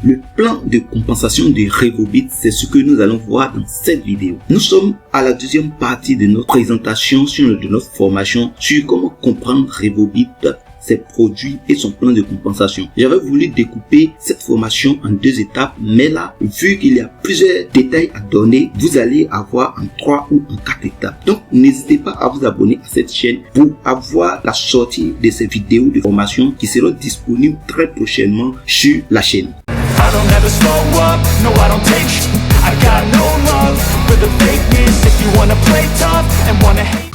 Le plan de compensation de RevoBit, c'est ce que nous allons voir dans cette vidéo. Nous sommes à la deuxième partie de notre présentation de notre formation sur comment comprendre RevoBit, ses produits et son plan de compensation. J'avais voulu découper cette formation en 2 étapes, mais là, vu qu'il y a plusieurs détails à donner, vous allez avoir en 3 ou en 4 étapes. Donc, n'hésitez pas à vous abonner à cette chaîne pour avoir la sortie de ces vidéos de formation qui seront disponibles très prochainement sur la chaîne.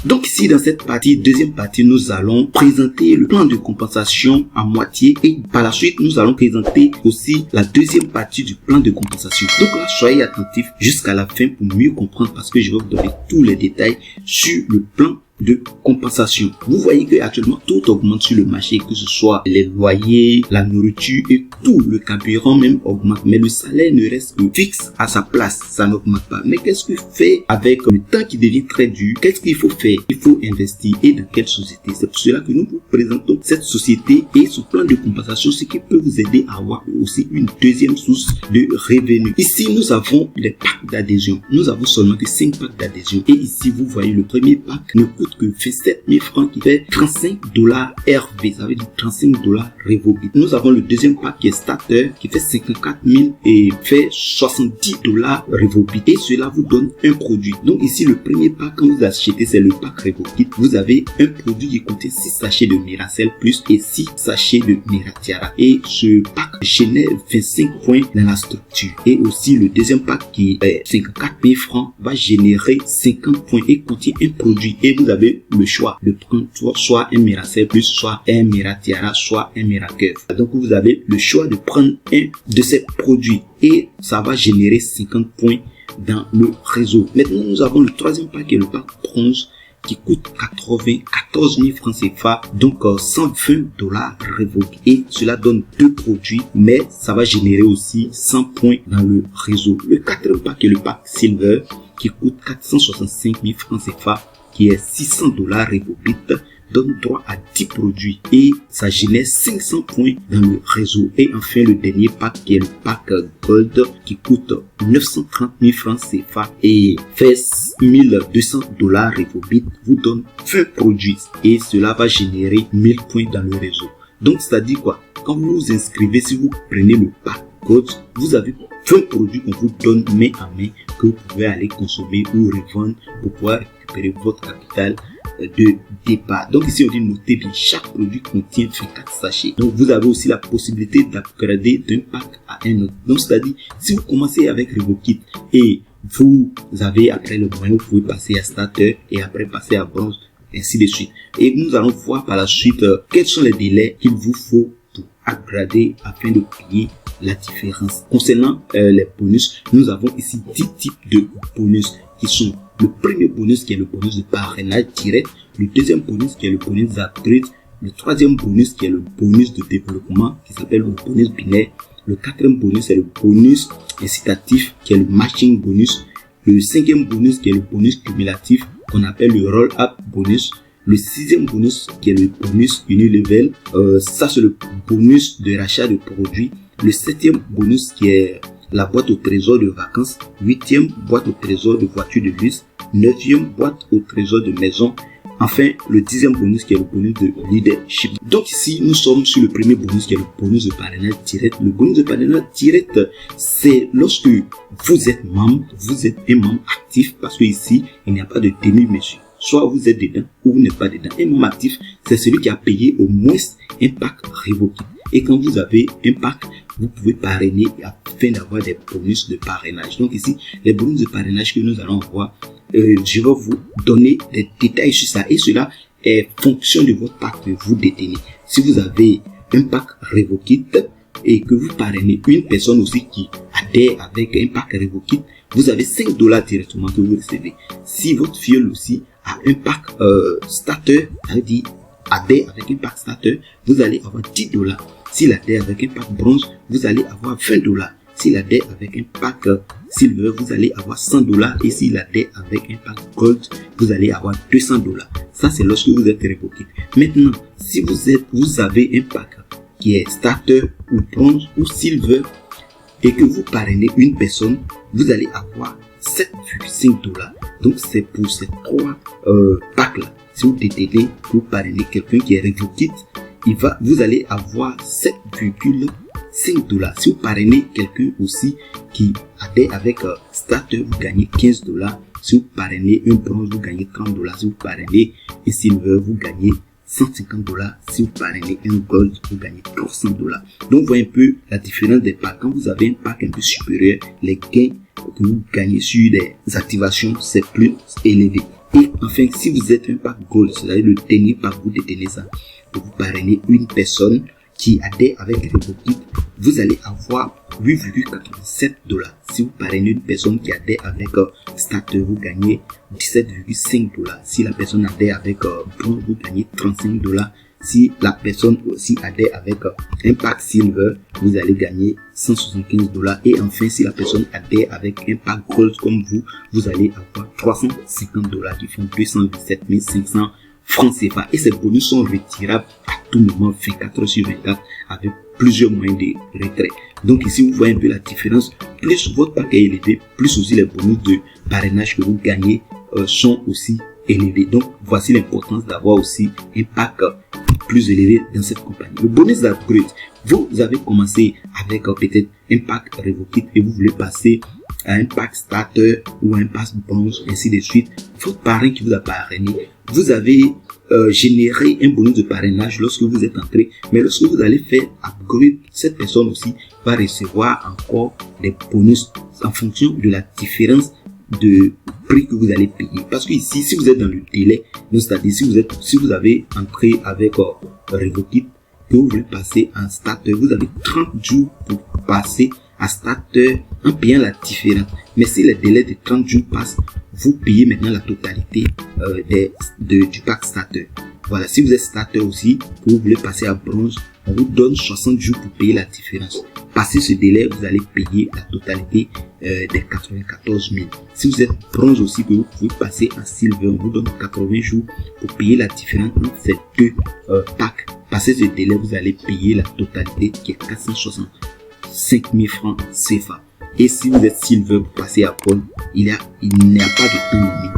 Donc ici dans cette partie, deuxième partie, nous allons présenter le plan de compensation à moitié et par la suite nous allons présenter aussi la deuxième partie du plan de compensation. Donc là, soyez attentifs jusqu'à la fin pour mieux comprendre parce que je vais vous donner tous les détails sur le plan de compensation. Vous voyez que actuellement tout augmente sur le marché, que ce soit les loyers, la nourriture et tout, le carburant même augmente, mais le salaire ne reste que fixe à sa place, ça n'augmente pas. Mais qu'est-ce que fait avec le temps qui devient très dur? Qu'est-ce qu'il faut faire? Il faut investir. Et dans quelle société? C'est pour cela que nous vous présentons cette société et son plan de compensation, ce qui peut vous aider à avoir aussi une deuxième source de revenus. Ici nous avons les packs d'adhésion. Nous avons seulement que 5 packs d'adhésion et ici vous voyez le premier pack ne coûte que 27 000 francs qui fait 35 $ RV, ça veut dire 35 $ RevoBit. Nous avons le deuxième pack qui est starter qui fait 54 000 et fait 70 $ RevoBit et cela vous donne un produit. Donc ici le premier pack quand vous achetez c'est le pack RevoBit, vous avez un produit qui contient 6 sachets de Miracell plus et 6 sachets de Miratiara et ce pack génère 25 points dans la structure et aussi le deuxième pack qui est 54 000 francs va générer 50 points et contient un produit et vous avez le choix de prendre soit un Miracell plus, soit un Miratiara, soit un Miracurve. Donc vous avez le choix de prendre un de ces produits et ça va générer 50 points dans le réseau. Maintenant nous avons le troisième pack qui est le pack bronze qui coûte 94 000 francs CFA, donc 120 $ RevoBit et cela donne 2 produits mais ça va générer aussi 100 points dans le réseau. Le quatrième pack est le pack silver qui coûte 465 000 francs CFA qui est 600 $ RevoBit, donne droit à 10 produits et ça génère 500 points dans le réseau. Et enfin le dernier pack qui est le pack gold qui coûte 930 000 francs CFA et fait 1200 $ RevoBit, vous donne 20 produits et cela va générer 1000 points dans le réseau. Donc c'est à dire quoi? Quand vous vous inscrivez, si vous prenez le pack gold, vous avez 20 produits qu'on vous donne main à main que vous pouvez aller consommer ou revendre pour pouvoir récupérer votre capital de départ. Donc ici on dit noter bien, chaque produit contient 24 sachets. Donc vous avez aussi la possibilité d'upgrader d'un pack à un autre. Donc c'est à dire si vous commencez avec RevoKit et vous avez après le moyen, vous pouvez passer à starter et après passer à bronze, ainsi de suite. Et nous allons voir par la suite quels sont les délais qu'il vous faut pour upgrader afin de payer la différence. Concernant les bonus, nous avons ici 10 types de bonus qui sont le premier bonus qui est le bonus de parrainage direct, le deuxième bonus qui est le bonus d'upgrade, le troisième bonus qui est le bonus de développement qui s'appelle le bonus binaire, le quatrième bonus est le bonus incitatif qui est le matching bonus, le cinquième bonus qui est le bonus cumulatif qu'on appelle le roll-up bonus, le sixième bonus qui est le bonus unilevel, ça c'est le bonus de rachat de produits, le septième bonus qui est la boîte au trésor de vacances, 8e boîte au trésor de voiture de luxe, 9e boîte au trésor de maison, enfin le 10e bonus qui est le bonus de leadership. Donc ici nous sommes sur le premier bonus qui est le bonus de parrainage direct. Le bonus de parrainage direct c'est lorsque vous êtes membre, vous êtes un membre actif parce que ici il n'y a pas de demi-mesure. Soit vous êtes dedans ou vous n'êtes pas dedans. Un membre actif c'est celui qui a payé au moins un pack RevoKit. Et quand vous avez un pack, vous pouvez parrainer afin d'avoir des bonus de parrainage. Donc ici, les bonus de parrainage que nous allons voir, je vais vous donner des détails sur ça. Et cela est fonction de votre pack que vous détenez. Si vous avez un pack RevoKit et que vous parrainez une personne aussi qui adhère avec un pack RevoKit, vous avez 5 $ directement que vous recevez. Si votre filleul aussi a un pack starter, ça veut dire adhère avec un pack starter, vous allez avoir 10 $. S'il adhère avec un pack bronze, vous allez avoir 20 $. S'il adhère avec un pack silver, vous allez avoir 100 $. Et s'il adhère avec un pack gold, vous allez avoir 200 $. Ça, c'est lorsque vous êtes RevoKit. Maintenant, si vous avez un pack qui est starter ou bronze ou silver, et que vous parrainez une personne, vous allez avoir 7,5 $. Donc c'est pour ces 3 packs-là. Si vous détenez, vous parrainez quelqu'un qui est RevoKit, vous allez avoir 7,5 $. Si vous parrainez quelqu'un aussi qui adhère avec Starter, vous gagnez 15 $. Si vous parrainez un bronze, vous gagnez 30 $. Si vous parrainez un silver, vous gagnez 150 $. Si vous parrainez un gold, vous gagnez 300 $. Donc, vous voyez un peu la différence des packs. Quand vous avez un pack un peu supérieur, les gains que vous gagnez sur les activations, c'est plus élevé. Et enfin, si vous êtes un pack gold, c'est-à-dire le dernier pack, vous détenez ça, vous parrainez une personne qui adhère avec RevoKit, vous allez avoir 8,87 $. Si vous parrainez une personne qui adhère avec Starter, vous gagnez 17,5 $. Si la personne adhère avec Bronze, vous gagnez 35 $. Si la personne aussi adhère avec un pack Silver, vous allez gagner 175 $. Et enfin, si la personne adhère avec un pack Gold comme vous allez avoir 350 $ qui font 217 500 francs CFA. Et ces bonus sont retirables à tout moment, 24 heures sur 24, avec plusieurs moyens de retrait. Donc ici, vous voyez un peu la différence. Plus votre pack est élevé, plus aussi les bonus de parrainage que vous gagnez sont aussi élevés. Donc voici l'importance d'avoir aussi un pack plus élevé dans cette compagnie. Le bonus d'upgrade, vous avez commencé avec peut-être un pack RevoKit et vous voulez passer à un pack Starter ou un pack bronze, ainsi de suite. Votre parrain qui vous a parrainé, vous avez généré un bonus de parrainage lorsque vous êtes entré, mais lorsque vous allez faire upgrade, cette personne aussi va recevoir encore des bonus en fonction de la différence de prix que vous allez payer. Parce que ici, si vous êtes dans le délai, c'est-à-dire si vous avez entré avec RevoKit, que vous voulez passer en Starter, vous avez 30 jours pour passer à Starter en payant la différence. Mais si le délai de 30 jours passe, vous payez maintenant la totalité du pack Starter. Voilà, si vous êtes Starter aussi, que vous voulez passer à Bronze, on vous donne 60 jours pour payer la différence. Passé ce délai, vous allez payer la totalité des 94 000. Si vous êtes Bronze aussi, que vous pouvez passer en Silver, on vous donne 80 jours pour payer la différence entre ces deux packs. Passé ce délai, vous allez payer la totalité qui est 465 000 francs CFA. Et si vous êtes Silver, vous passez à Gold, il n'y a pas de temps limite.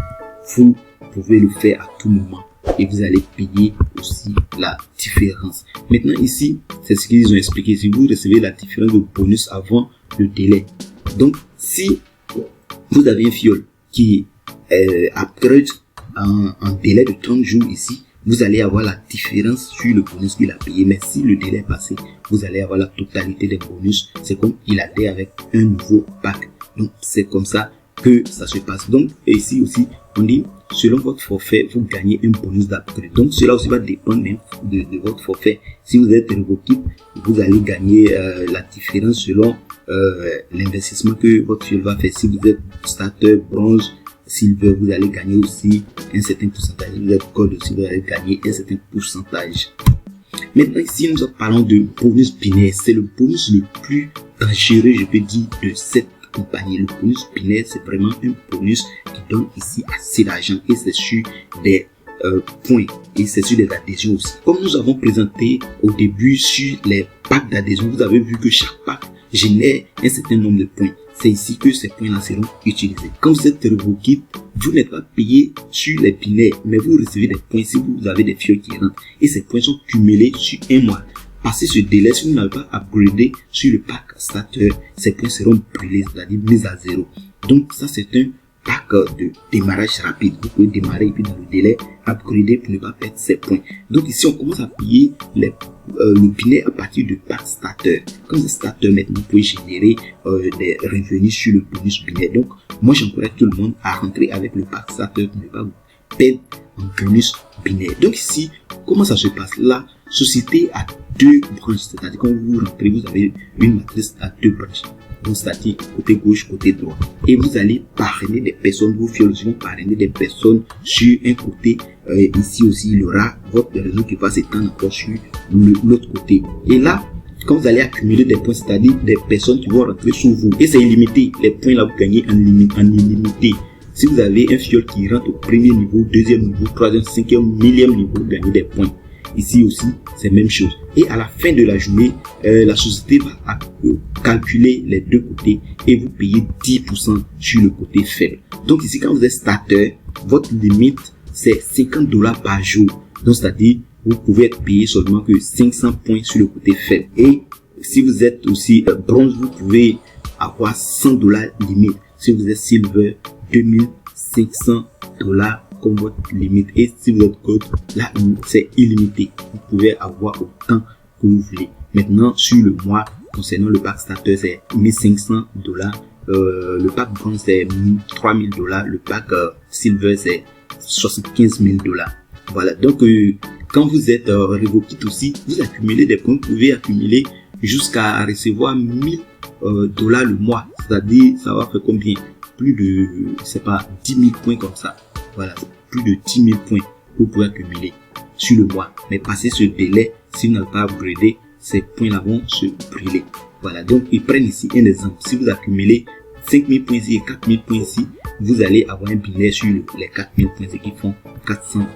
Vous pouvez le faire à tout moment et vous allez payer aussi la différence. Maintenant ici, c'est ce qu'ils ont expliqué. Si vous recevez la différence de bonus avant le délai. Donc si vous avez un fiole qui upgrade en délai de 30 jours ici, vous allez avoir la différence sur le bonus qu'il a payé. Mais si le délai est passé, vous allez avoir la totalité des bonus. C'est comme il adhère avec un nouveau pack. Donc c'est comme ça que ça se passe. Donc ici aussi, on dit selon votre forfait, vous gagnez un bonus d'upgrade. Donc cela aussi va dépendre de votre forfait. Si vous êtes RevoKit, vous allez gagner la différence selon l'investissement que votre fiole va faire. Si vous êtes Starter, Bronze, Silver, vous allez gagner aussi un certain pourcentage. Si vous êtes Gold aussi, vous allez gagner un certain pourcentage. Maintenant ici, nous parlons de bonus binaire. C'est le bonus le plus dangereux, je peux dire, de cette compagnie. Le bonus binaire, c'est vraiment un bonus qui donne ici assez d'argent et c'est sur des points et c'est sur des adhésions aussi. Comme nous avons présenté au début sur les packs d'adhésion, vous avez vu que chaque pack génère un certain nombre de points. C'est ici que ces points-là seront utilisés. Quand vous êtes RevoKit, vous n'êtes pas payé sur les binaires, mais vous recevez des points si vous avez des fioles qui rentrent. Et ces points sont cumulés sur un mois. Passé ce délai, si vous n'avez pas upgradé sur le pack Starter, ces points seront brûlés, c'est-à-dire mis à zéro. Donc ça, c'est un pack de démarrage rapide. Vous pouvez démarrer et puis dans le délai, upgrader pour ne pas perdre ces points. Donc ici, on commence à payer le binaire à partir du pack Starter. Comme c'est Starter, maintenant, vous pouvez générer des revenus sur le bonus binaire. Donc, moi, j'encourage tout le monde à rentrer avec le pack Starter pour ne pas vous perdre en bonus binaire. Donc ici, comment ça se passe? La société a deux branches, c'est-à-dire quand vous rentrez, vous avez une matrice à deux branches. Donc, c'est-à-dire côté gauche, côté droit. Et vous allez parrainer des personnes, vos fioles vont parrainer des personnes sur un côté. Ici aussi, il y aura votre réseau qui va s'étendre encore sur l'autre côté. Et là, quand vous allez accumuler des points, c'est-à-dire des personnes qui vont rentrer sous vous, et c'est illimité, les points là, vous gagnez en illimité. Si vous avez un fiole qui rentre au premier niveau, deuxième niveau, troisième, cinquième, millième niveau, vous gagnez des points. Ici aussi, c'est la même chose. Et à la fin de la journée, la société va calculer les deux côtés et vous payez 10% sur le côté faible. Donc ici, quand vous êtes starter, votre limite, c'est $50 par jour. Donc, c'est-à-dire, vous pouvez être payé seulement que 500 points sur le côté faible. Et si vous êtes aussi bronze, vous pouvez avoir $100 limite. Si vous êtes silver, $2500 comme votre limite. Et si vous êtes gold, là, c'est illimité. Vous pouvez avoir autant que vous voulez. Maintenant, sur le mois, concernant le pack starter, c'est $1500. Le pack bronze, c'est $3000. Le pack silver, c'est $75000. Voilà. Donc, quand vous êtes révoqué aussi, vous accumulez des points. Vous pouvez accumuler jusqu'à recevoir $1000 le mois. C'est-à-dire, ça va faire combien? Plus de, c'est pas 10 000 points comme ça. Voilà, plus de 10 000 points que vous pouvez accumuler sur le mois. Mais passer ce délai, si vous n'avez pas upgradé, ces points-là vont se brûler. Voilà, donc ils prennent ici un exemple. Si vous accumulez 5 000 points ici et 4 000 points ici, vous allez avoir un billet sur les 4 000 points qui font $400.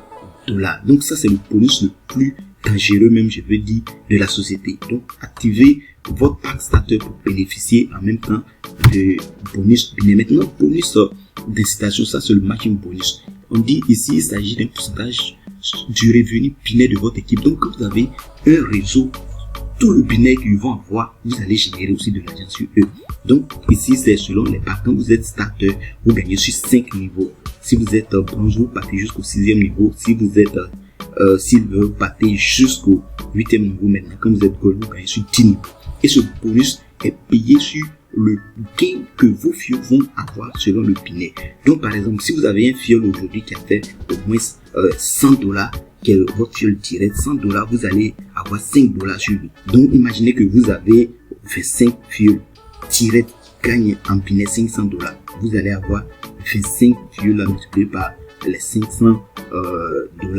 Donc ça, c'est le bonus le plus dangereux, même je veux dire, de la société. Donc activez votre pack starter pour bénéficier en même temps de bonus. Mais maintenant, bonus d'incitation, ça c'est le matching bonus. On dit ici, il s'agit d'un pourcentage du revenu binaire de votre équipe. Donc quand vous avez un réseau, tout le binaire qu'ils vont avoir, vous allez générer aussi de l'argent sur eux. Donc ici, c'est selon les packs. Quand vous êtes starter, vous gagnez sur 5 niveaux. Si vous êtes bronze, vous partez jusqu'au 6e niveau. Si vous êtes silver, vous partez jusqu'au 8e niveau. Maintenant, quand vous êtes gold, vous gagnez sur 10 niveaux. Et ce bonus est payé sur le gain que vos fioles vont avoir selon le binaire. Donc, par exemple, si vous avez un fiole aujourd'hui qui a fait au moins $100, qui est votre fiole direct, $100, vous allez avoir $5 sur lui. Donc, imaginez que vous avez 25 fioles direct gagnent en binaire $500. Vous allez avoir 25 fioles multipliées par les $500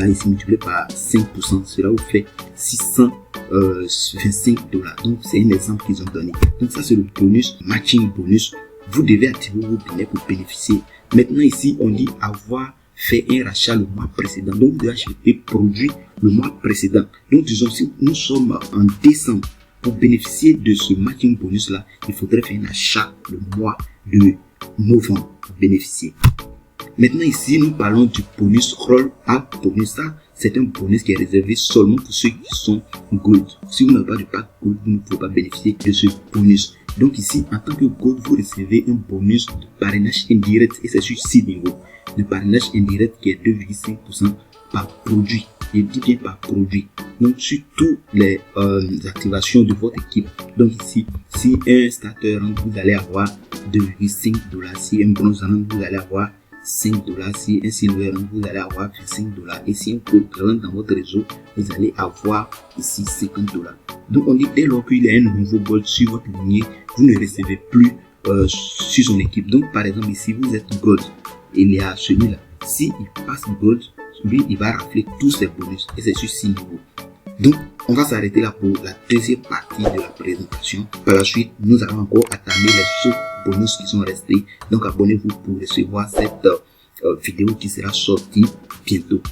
ici multiplié par 5%. Cela vous fait $625. Donc, c'est un exemple qu'ils ont donné. Donc, ça, c'est le bonus, matching bonus. Vous devez activer vos binaires pour bénéficier. Maintenant, ici, on dit avoir fait un rachat le mois précédent. Donc, vous devez acheter produit le mois précédent. Donc, disons, si nous sommes en décembre, pour bénéficier de ce matching bonus là, il faudrait faire un achat le mois de novembre pour bénéficier. Maintenant ici, nous parlons du bonus roll-up bonus. Ça, c'est un bonus qui est réservé seulement pour ceux qui sont gold. Si vous n'avez pas de pack gold, vous ne pouvez pas bénéficier de ce bonus. Donc ici, en tant que gold, vous recevez un bonus de parrainage indirect et c'est sur 6 niveaux. Le parrainage indirect qui est 2,5% par produit. Je dis bien par produit. Donc sur toutes les activations de votre équipe. Donc ici, si un starter rentre, vous allez avoir $2,5. Si un bronze rentre, vous allez avoir $5. Si un silver rentre, vous allez avoir $25. Et si un gold rentre dans votre réseau, vous allez avoir ici $50. Donc on dit dès lors qu'il y a un nouveau gold sur votre lignée, vous ne recevez plus sur son équipe. Donc par exemple ici, vous êtes gold. Il y a celui-là. Si il passe gold, lui, il va rafler tous ses bonus et c'est sur 6 niveaux. Donc, on va s'arrêter là pour la deuxième partie de la présentation. Par la suite, nous allons encore attamer les autres bonus qui sont restés. Donc, abonnez-vous pour recevoir cette vidéo qui sera sortie bientôt.